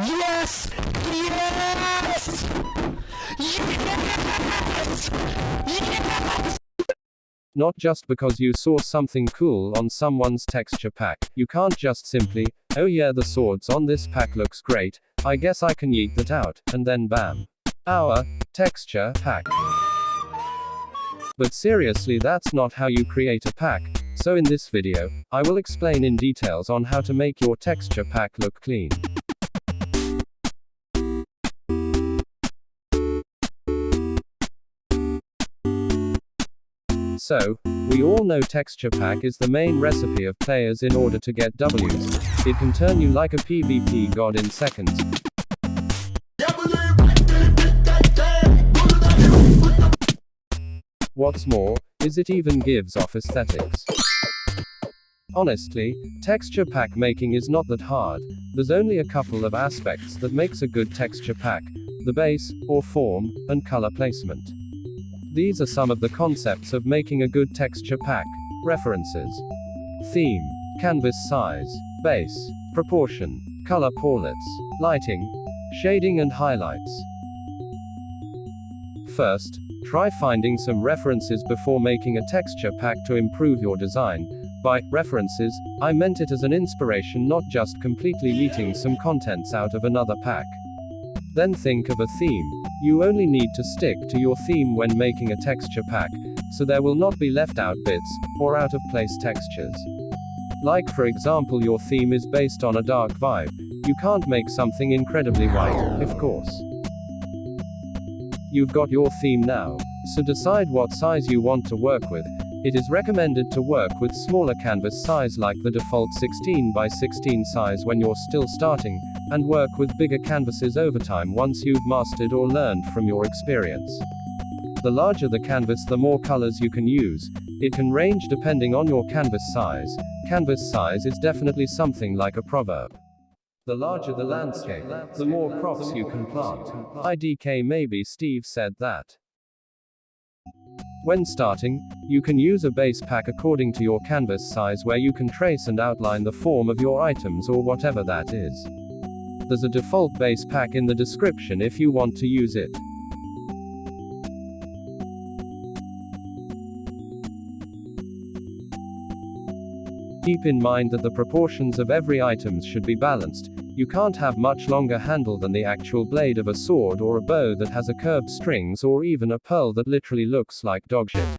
Yes! Yes! Yes! Yes! Not just because you saw something cool on someone's texture pack. You can't just simply, oh yeah, the swords on this pack looks great, I guess I can yeet that out, and then bam. Our texture pack. But seriously, that's not how you create a pack. So in this video, I will explain in details on how to make your texture pack look clean. So, we all know texture pack is the main recipe of players in order to get W's. It can turn you like a PvP god in seconds. What's more, is it even gives off aesthetics. Honestly, texture pack making is not that hard. There's only a couple of aspects that makes a good texture pack: the base, or form, and color placement. These are some of the concepts of making a good texture pack. References: theme, canvas size, base, proportion, color palettes, lighting, shading and highlights. First, try finding some references before making a texture pack to improve your design. By references, I meant it as an inspiration, not just completely yeeting some contents out of another pack. Then think of a theme. You only need to stick to your theme when making a texture pack, so there will not be left out bits, or out of place textures. Like for example, your theme is based on a dark vibe. You can't make something incredibly white, of course. You've got your theme now, so decide what size you want to work with. It is recommended to work with smaller canvas size like the default 16 by 16 size when you're still starting, and work with bigger canvases over time once you've mastered or learned from your experience. The larger the canvas, the more colors you can use. It can range depending on your canvas size. Canvas size is definitely something like a proverb. The larger the landscape, the more crops you can plant. IDK, maybe Steve said that. When starting, you can use a base pack according to your canvas size where you can trace and outline the form of your items or whatever that is. There's a default base pack in the description if you want to use it. Keep in mind that the proportions of every item should be balanced. You can't have much longer handle than the actual blade of a sword, or a bow that has a curved strings, or even a pearl that literally looks like dogshit.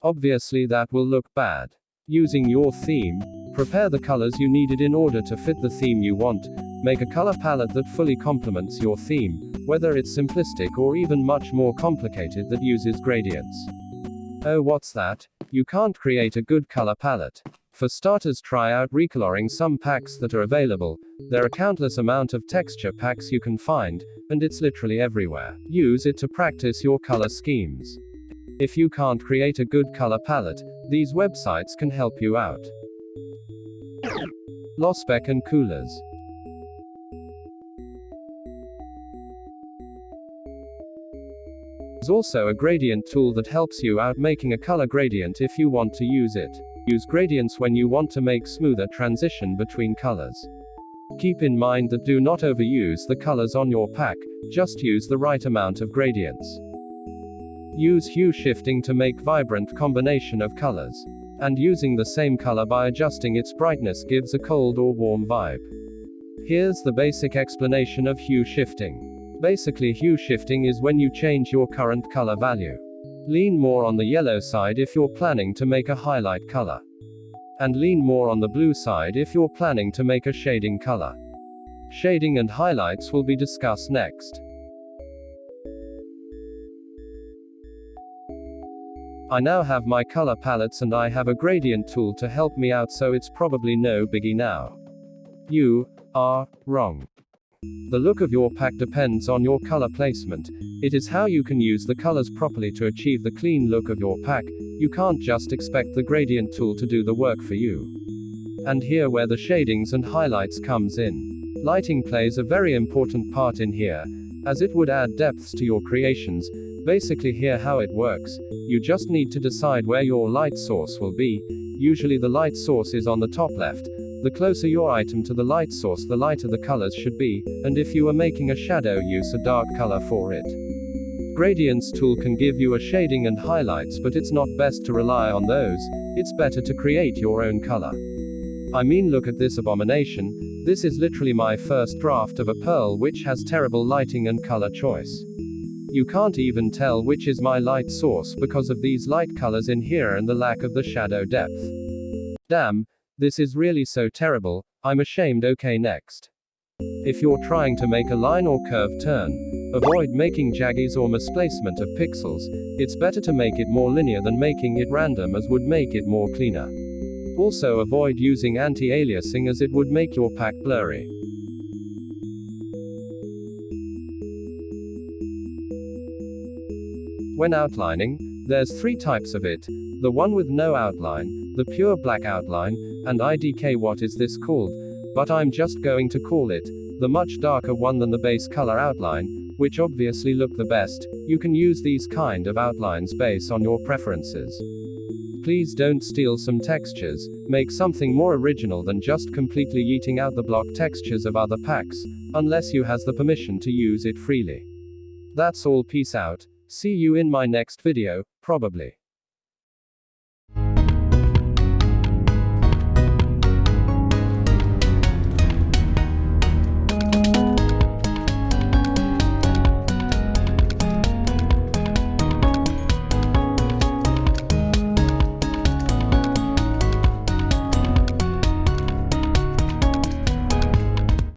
Obviously that will look bad. Using your theme, prepare the colors you needed in order to fit the theme you want. Make a color palette that fully complements your theme, whether it's simplistic or even much more complicated that uses gradients. Oh, what's that? You can't create a good color palette. For starters, try out recoloring some packs that are available. There are countless amount of texture packs you can find, and it's literally everywhere. Use it to practice your color schemes. If you can't create a good color palette, these websites can help you out. Lospec and Coolers. There's also a gradient tool that helps you out making a color gradient if you want to use it. Use gradients when you want to make smoother transition between colors. Keep in mind that do not overuse the colors on your pack, just use the right amount of gradients. Use hue shifting to make vibrant combination of colors. And using the same color by adjusting its brightness gives a cold or warm vibe. Here's the basic explanation of hue shifting. Basically, hue shifting is when you change your current color value. Lean more on the yellow side if you're planning to make a highlight color. And lean more on the blue side if you're planning to make a shading color. Shading and highlights will be discussed next. I now have my color palettes and I have a gradient tool to help me out, so it's probably no biggie now. You are wrong. The look of your pack depends on your color placement. It is how you can use the colors properly to achieve the clean look of your pack. You can't just expect the gradient tool to do the work for you. And here where the shadings and highlights comes in. Lighting plays a very important part in here, as it would add depths to your creations. Basically, here how it works. You just need to decide where your light source will be. Usually the light source is on the top left, The closer your item to the light source, the lighter the colors should be, and if you are making a shadow, use a dark color for it. Gradients tool can give you a shading and highlights, but it's not best to rely on those. It's better to create your own color. I mean, look at this abomination. This is literally my first draft of a pearl which has terrible lighting and color choice. You can't even tell which is my light source because of these light colors in here and the lack of the shadow depth. Damn, this is really so terrible, I'm ashamed. Okay, next. If you're trying to make a line or curve turn, avoid making jaggies or misplacement of pixels. It's better to make it more linear than making it random, as would make it more cleaner. Also avoid using anti-aliasing, as it would make your pack blurry. When outlining, there's 3 types of it. The one with no outline, the pure black outline, and IDK. What is this called? But I'm just going to call it the much darker one than the base color outline, which obviously look the best. You can use these kind of outlines based on your preferences. Please don't steal some textures, make something more original than just completely yeeting out the block textures of other packs, unless you has the permission to use it freely. That's all, peace out, see you in my next video, probably.